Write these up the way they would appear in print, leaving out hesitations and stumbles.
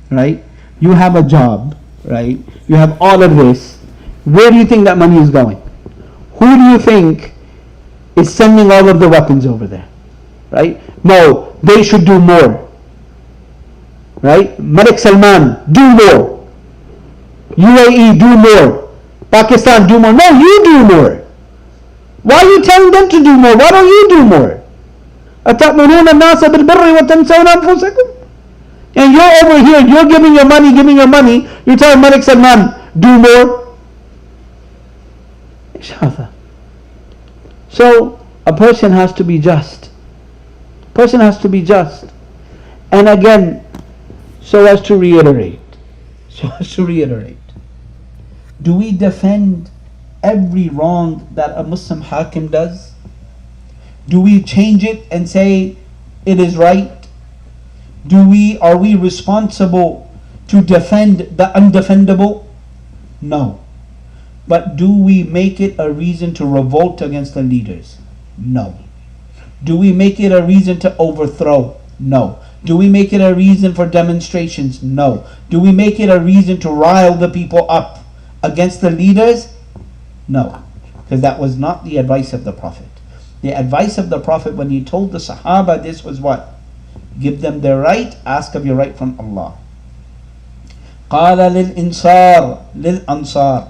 right? You have a job, right? You have all of this. Where do you think that money is going? Who do you think is sending all of the weapons over there? Right? No, they should do more. Right? Malik Salman, do more. UAE, do more. Pakistan, do more. No, you do more. Why are you telling them to do more? Why don't you do more? أَتَأْمُرُونَ النَّاسَ بِالْبِرِّ وَتَنْسَوْنَ أَنفُسَكُمْ. And you're over here, you're giving your money. You're telling Malik Salman, do more. Inshallah. So, a person has to be just. Person has to be just. And again, so as to reiterate, do we defend every wrong that a Muslim hakim does? Do we change it and say it is right? Are we responsible to defend the undefendable? No. But do we make it a reason to revolt against the leaders? No. Do we make it a reason to overthrow? No. Do we make it a reason for demonstrations? No. Do we make it a reason to rile the people up against the leaders? No. Because that was not the advice of the Prophet. The advice of the Prophet when he told the Sahaba this was what? Give them their right, ask of your right from Allah. قال للأنصار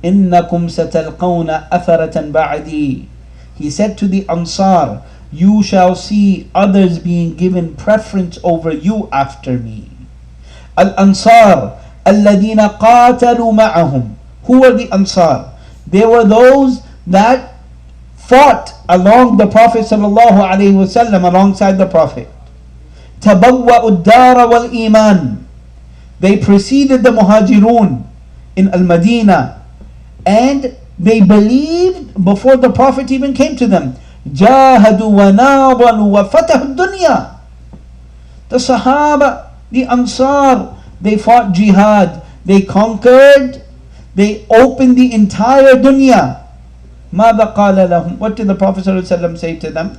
إنكم ستلقون أثرة بعدي. He said to the Ansar, you shall see others being given preference over you after me. Al-Ansar الذين قاتلوا معهم. Who were the Ansar? They were those that fought along the Prophet ﷺ, alongside the Prophet. تبوأوا الدار والإيمان. They preceded the Muhajirun in Al-Madinah, and they believed before the Prophet even came to them. جاهدوا وناضلوا وفتحوا الدنيا. The Sahaba, the Ansar, they fought jihad, they conquered, they opened the entire dunya. ماذا قال لهم? What did the Prophet ﷺ say to them?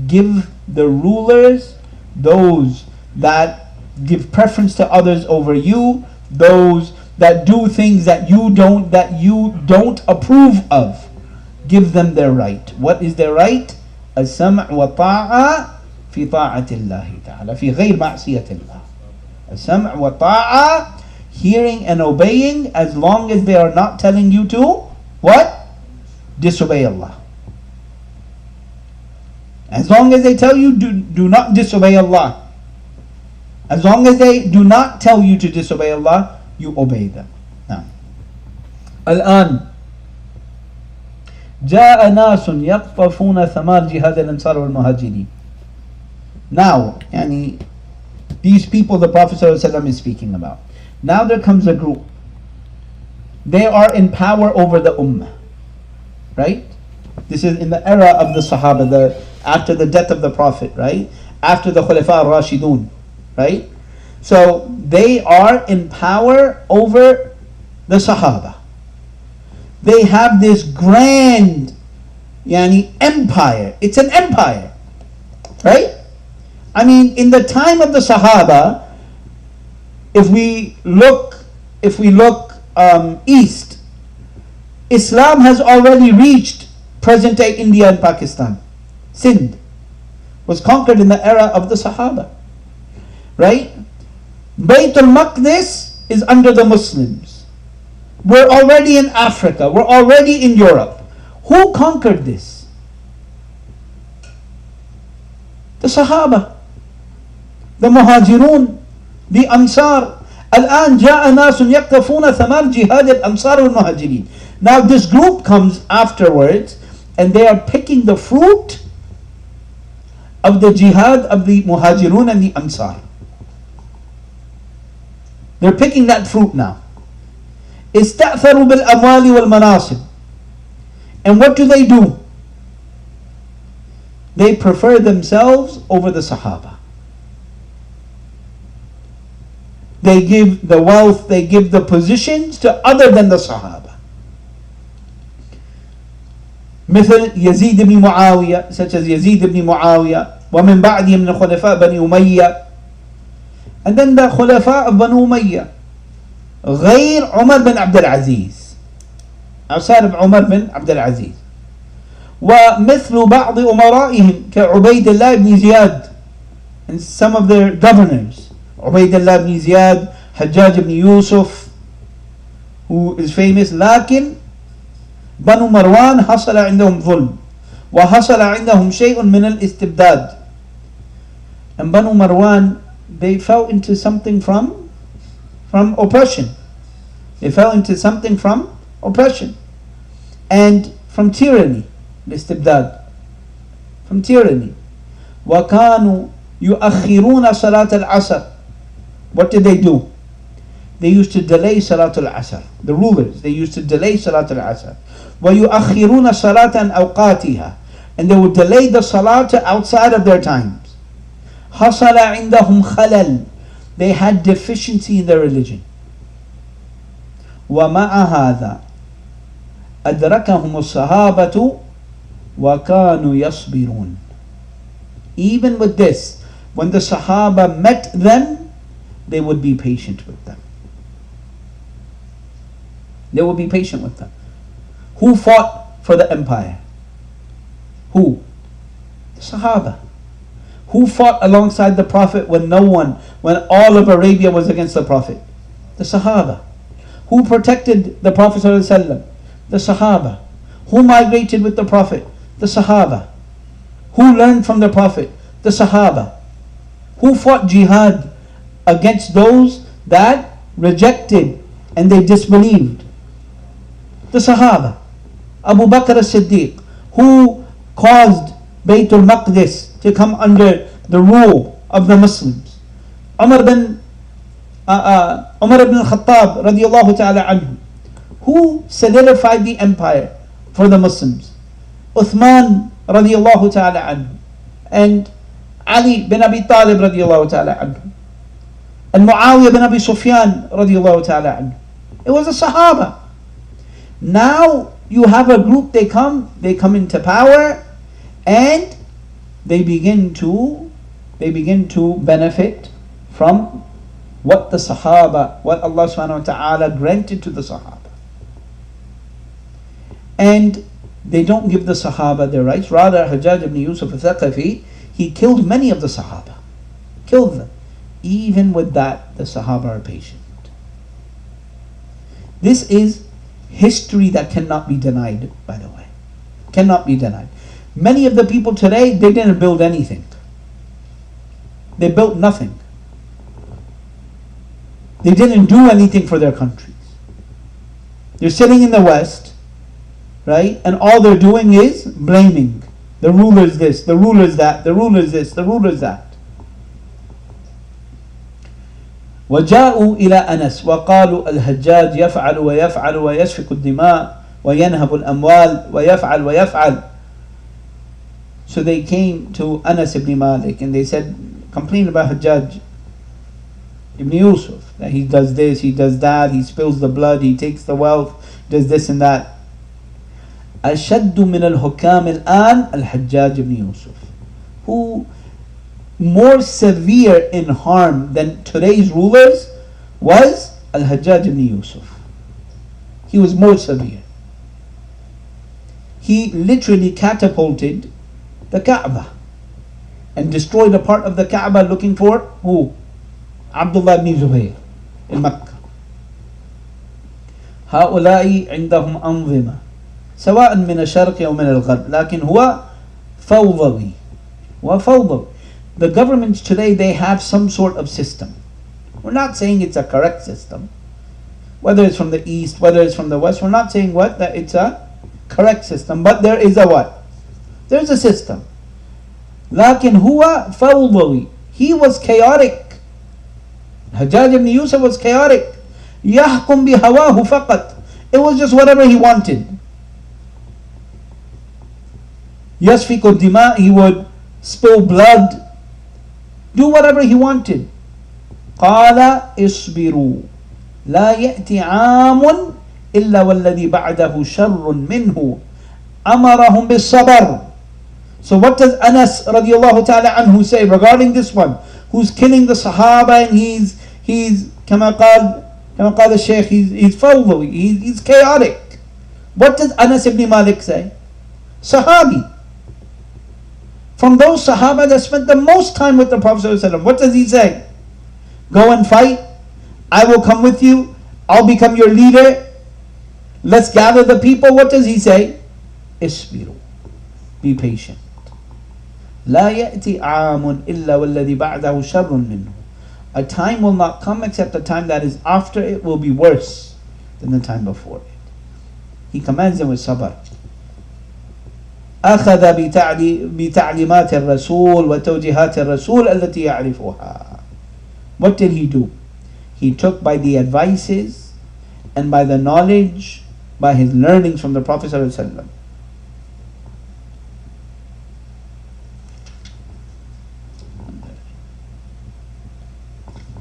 Give the rulers, those that give preference to others over you, those that do things that you don't approve of, give them their right. What is their right? السمع والطاعة في طاعة الله تعالى في غير معصية الله. السمع والطاعة, hearing and obeying, as long as they are not telling you to what? Disobey Allah. As long as they tell you do not disobey Allah. As long as they do not tell you to disobey Allah, you obey them. Now, الآن جاء ناس يقطفون ثمار جهاد الأنصار والمهاجرين. Now, these people the Prophet ﷺ is speaking about. Now there comes a group. They are in power over the ummah. Right? This is in the era of the Sahaba, after the death of the Prophet, right? After the Khulafa al-Rashidun, right? So they are in power over the Sahaba. They have this grand empire. It's an empire, right? In the time of the Sahaba, if we look east, Islam has already reached present-day India and Pakistan. Sindh was conquered in the era of the Sahaba, right? Bayt al-Maqdis is under the Muslims. We're already in Africa. We're already in Europe. Who conquered this? The Sahaba, the Muhajirun, the Ansar. الآن جاء ناس يقطفون ثمار جهاد الأنصار والمهاجرين. Now this group comes afterwards, and they are picking the fruit of the jihad of the Muhajirun and the Ansar. They're picking that fruit now. استأثروا بالأموال والمناصب. And what do? They prefer themselves over the Sahaba. They give the wealth, they give the positions to other than the Sahaba. مثل يزيد بن معاوية, such as Yazid ibn Muawiyah, ومن بعدهم من الخلفاء بني أمية, And then the Khulafa of Banu Umayyah, غير عمر بن عبد العزيز, outside of Umar bin Abdul Aziz. ومثل بعض أمرائهم كعبيد الله بن زياد, and some of their governors, عبيد الله بن زياد, Hajjaj ibn Yusuf, who is famous. لكن بنو مروان حصل عندهم ظلم وحصل عندهم شيء من الاستبداد. And Banu Marwan, they fell into something from oppression. They fell into something from oppression and from tyranny. الاستبداد, from tyranny. وكانوا يؤخرون صلاة العصر. What did they do? They used to delay Salatul Asr. The rulers, they used to delay Salatul Asr. وَيُؤَخِّرُونَ صَلَاةً أَوْقَاتِهَا, and they would delay the Salah to outside of their times. حَصَلَ عِنْدَهُمْ خَلَلٌ, they had deficiency in their religion. وَمَعَ هَذَا أَدْرَكَهُمُ الصَّحَابَةُ وَكَانُوا يَصْبِرُونَ. Even with this, when the Sahaba met them, they would be patient with them. They would be patient with them. Who fought for the empire? Who? The Sahaba. Who fought alongside the Prophet when all of Arabia was against the Prophet? The Sahaba. Who protected the Prophet ﷺ? The Sahaba. Who migrated with the Prophet? The Sahaba. Who learned from the Prophet? The Sahaba. Who fought jihad against those that rejected and they disbelieved? The Sahaba. Abu Bakr as-Siddiq, who caused Baytul Maqdis to come under the rule of the Muslims. Umar ibn al-Khattab radiyallahu ta'ala anhu, who solidified the empire for the Muslims. Uthman radiyallahu ta'ala anhu, and Ali bin Abi Talib radiyallahu ta'ala anhu, and Muawiyah bin Abi Sufyan radiyallahu ta'ala anhu. It was a Sahaba. Now you have a group, they come into power, and they begin to benefit from what the Sahaba, what Allah subhanahu wa ta'ala granted to the Sahaba. And they don't give the Sahaba their rights. Rather, Hajjaj ibn Yusuf al-Thaqafi, he killed many of the Sahaba. Killed them. Even with that, the Sahaba are patient. This is history that cannot be denied, by the way. Cannot be denied. Many of the people today, they didn't build anything. They built nothing. They didn't do anything for their countries. They're sitting in the West, right? And all they're doing is blaming. The rulers this, the rulers that, the rulers this, the rulers that. وجاءوا إلى أنس وقالوا الحجاج يفعل ويفعل ويسفك الدماء وينهب الأموال ويفعل ويفعل. So they came to Anas ibn Malik and they said, complain about Hajjaj ibn Yusuf, that he does this, he does that, he spills the blood, he takes the wealth, does this and that. أشد من الحكام الآن الحجاج ibn Yusuf, who more severe in harm than today's rulers was Al-Hajjaj ibn Yusuf. He was more severe. He literally catapulted the Kaaba and destroyed a part of the Kaaba looking for who? Abdullah ibn Zubayr in Makkah. هؤلاء عندهم أنظمة سواء من الشرق أو من الغرب لكن هو فوضوي وفوضوي. The governments today, they have some sort of system. We're not saying it's a correct system. Whether it's from the east, whether it's from the west, we're not saying that it's a correct system. But there is a what? There's a system. لكن هو فوضوي. He was chaotic. Hajjaj ibn Yusuf was chaotic. يحكم بهواه فقط. It was just whatever he wanted. يسفك الدماء, he would spill blood, do whatever he wanted. قال اصبروا لا يأتي عام إلا والذي بعده شر منه أمرهم بالصبر. So what does Anas radiallahu ta'ala anhu say regarding this one? who's killing the Sahaba, and he's كما قال الشيخ, he's فوضوي, he's chaotic. What does Anas ibn Malik say? Sahabi. From those Sahaba that spent the most time with the Prophet ﷺ, what does he say? Go and fight. I will come with you. I'll become your leader. Let's gather the people. What does he say? Isbiru. Be patient. لا يأتي عام إلا والذي بعده شر منه. A time will not come except the time that is after it will be worse than the time before it. He commands them with sabr. أخذ بتعليمات الرسول وتوجيهات الرسول التي يعرفها. What did he do? He took by the advices and by the knowledge, by his learnings from the Prophet ﷺ.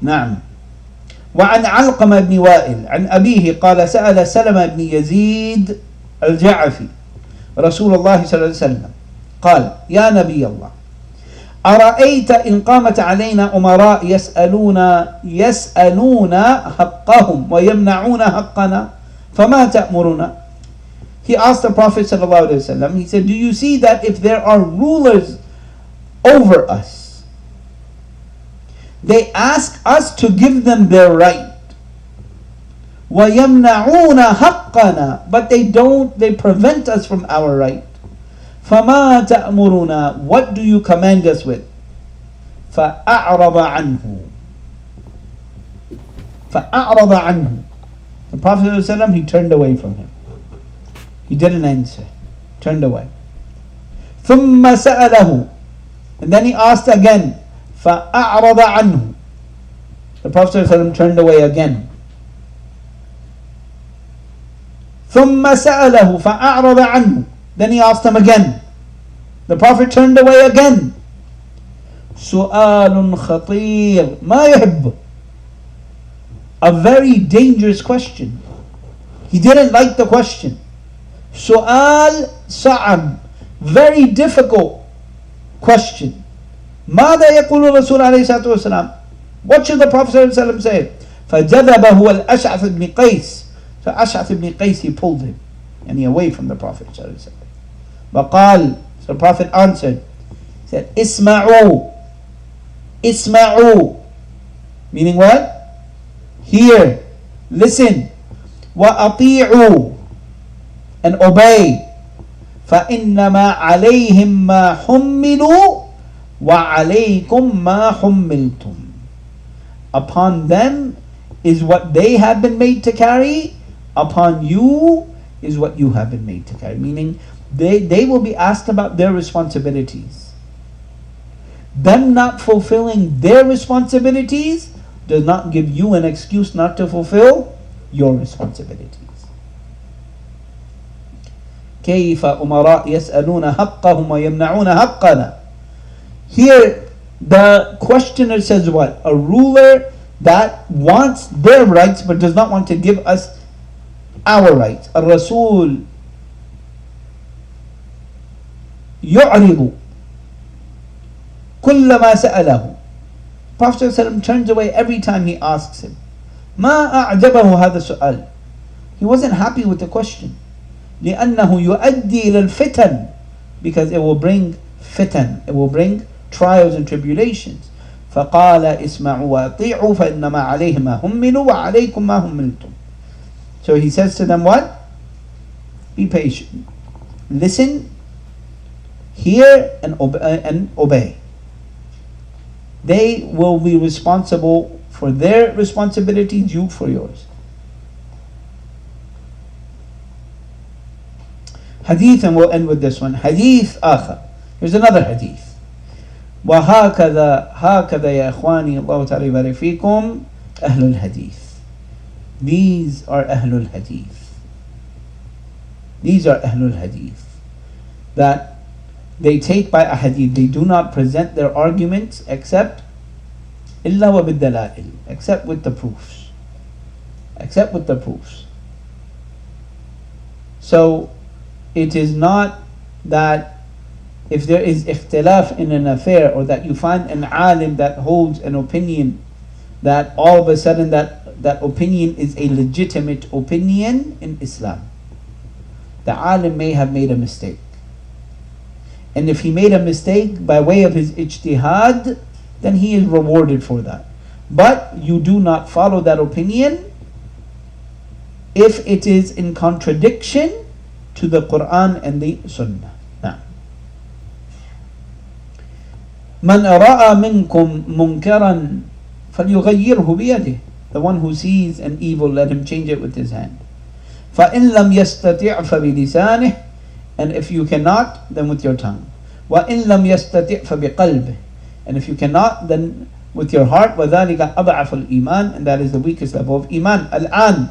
نعم. وعن علقمة بن وائل عن أبيه قال سأل سلمة بن يزيد الجعفي رسول الله صلى الله عليه وسلم قال يا نبي الله أرأيت إن قامت علينا أمراء يسألون حقهم ويمنعون حقنا فما تأمرنا. He asked the Prophet sallallahu alaihi wasallam, he said, do you see that if there are rulers over us, they ask us to give them their right, وَيَمْنَعُونَ حَقَّنَا, but they prevent us from our right. فَمَا تَأْمُرُنَا, what do you command us with? فَأَعْرَضَ عَنْهُ. The Prophet ﷺ, he turned away from him. He didn't answer. Turned away. ثُمَّ سَأَلَهُ, and then he asked again. فَأَعْرَضَ عَنْهُ. The Prophet ﷺ turned away again. ثُمَّ سَأَلَهُ فَأَعْرَضَ عَنْهُ. Then he asked him again. The Prophet turned away again. سؤال خطير ما يحب. A very dangerous question. He didn't like the question. سؤال صعب, very difficult question. ماذا يقول الرسول عليه الصلاة والسلام? What should the Prophet صلى الله عليه وسلم say? فجذبه الأشعث بن قيس. So Ash'ath ibn Qais, he pulled him and he away from the Prophet صلى الله عليه وسلم. وقال, so the Prophet answered, he said, اسمعوا, اسمعوا, meaning what? Hear, listen. وأطيعوا, and obey. فإنما عليهم ما حملوا وَعَلَيْكُمْ مَا حُمِّلْتُمْ. Upon them is what they have been made to carry, upon you is what you have been made to carry. Meaning, they will be asked about their responsibilities. Them not fulfilling their responsibilities does not give you an excuse not to fulfill your responsibilities. كيف أمراء يسألون حقهم ويمنعون حقنا. Here, the questioner says what? A ruler that wants their rights but does not want to give us our rights. الرسول يعرض كل ما سأله. Prophet ﷺ turns away every time he asks him. ما أعجبه هذا السؤال. He wasn't happy with the question. لأنه يؤدي إلى الفتن, because it will bring fitan, it will bring trials and tribulations. فقال اسمعوا وأطيعوا فإنما عليهم ما حملوا وعليكم ما حملتم. So he says to them what? Be patient. Listen, hear and obey. They will be responsible for their responsibilities, you for yours. Hadith, and we'll end with this one. Hadith آخر. Here's another hadith. وهكذا يا إخواني الله تعالى يبارك فيكم أهل الحديث. These are أهل الحديث. These are أهل الحديث. That they take by a hadith. They do not present their arguments except إلا وبالدلائل, except with the proofs. Except with the proofs. So it is not that if there is ikhtilaf in an affair, or that you find an alim that holds an opinion, that all of a sudden that opinion is a legitimate opinion in Islam, the alim may have made a mistake. And if he made a mistake by way of his ijtihad, then he is rewarded for that. But you do not follow that opinion if it is in contradiction to the Qur'an and the Sunnah. Now, من رأى منكم منكرا فليغيره بيده. The one who sees an evil, let him change it with his hand. فإن لم يستطع فبلسانه. And if you cannot, then with your tongue. وإن لم يستطع فبقلبه. And if you cannot, then with your heart. وذلك أضعف الإيمان. And that is the weakest level of iman. الآن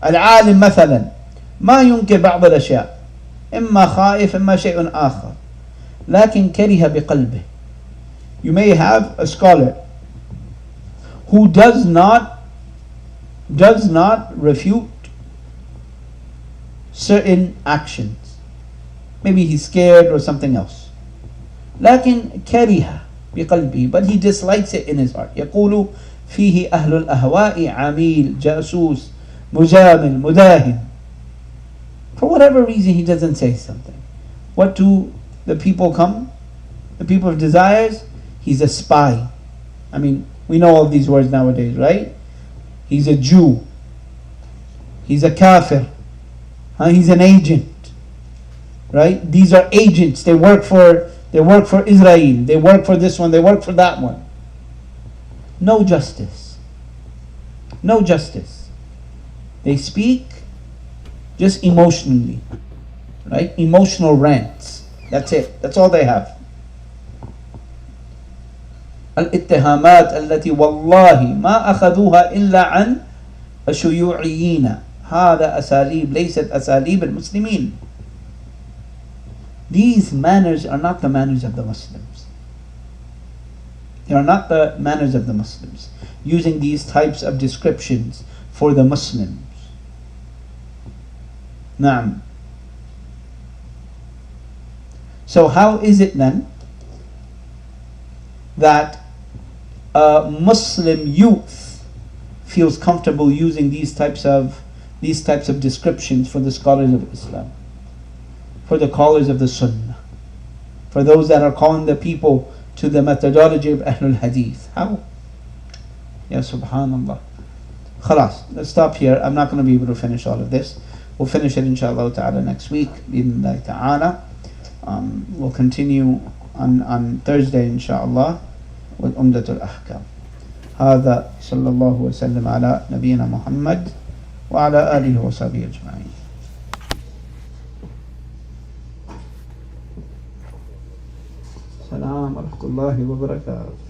العالم مثلا ما ينكر بعض الأشياء، إما خائف إما شيء آخر، لكن كره بقلبه. You may have a scholar who does not refute certain actions. Maybe he's scared or something else. لكن كره بقلبه, but he dislikes it in his heart. يقول فيه أهل الأهواء عميل جاسوس مجامل مداهن. For whatever reason he doesn't say something. What do the people come? The people of desires? He's a spy. I mean, we know all these words nowadays, right? He's a Jew. He's a kafir. He's an agent. Right? These are agents. They work for Israel. They work for this one. They work for that one. No justice. No justice. They speak just emotionally. Right? Emotional rants. That's it. That's all they have. الاتهامات التي والله ما أخذوها إلا عن الشيوعيين. هذا أساليب ليست أساليب المسلمين. These manners are not the manners of the Muslims. They are not the manners of the Muslims. Using these types of descriptions for the Muslims. Naam. So how is it then that a Muslim youth feels comfortable using these types of descriptions for the scholars of Islam, for the callers of the Sunnah, for those that are calling the people to the methodology of Ahlul Hadith? How? Ya subhanallah. Khalas, let's stop here. I'm not going to be able to finish all of this. We'll finish it inshallah ta'ala next week. Bi'idhnillahi ta'ala. We'll continue on Thursday inshallah with Umdatul Ahkam. هذا صلى الله وسلم على نبينا محمد وعلى آله وصحبه أجمعين. السلام ورحمة الله وبركاته.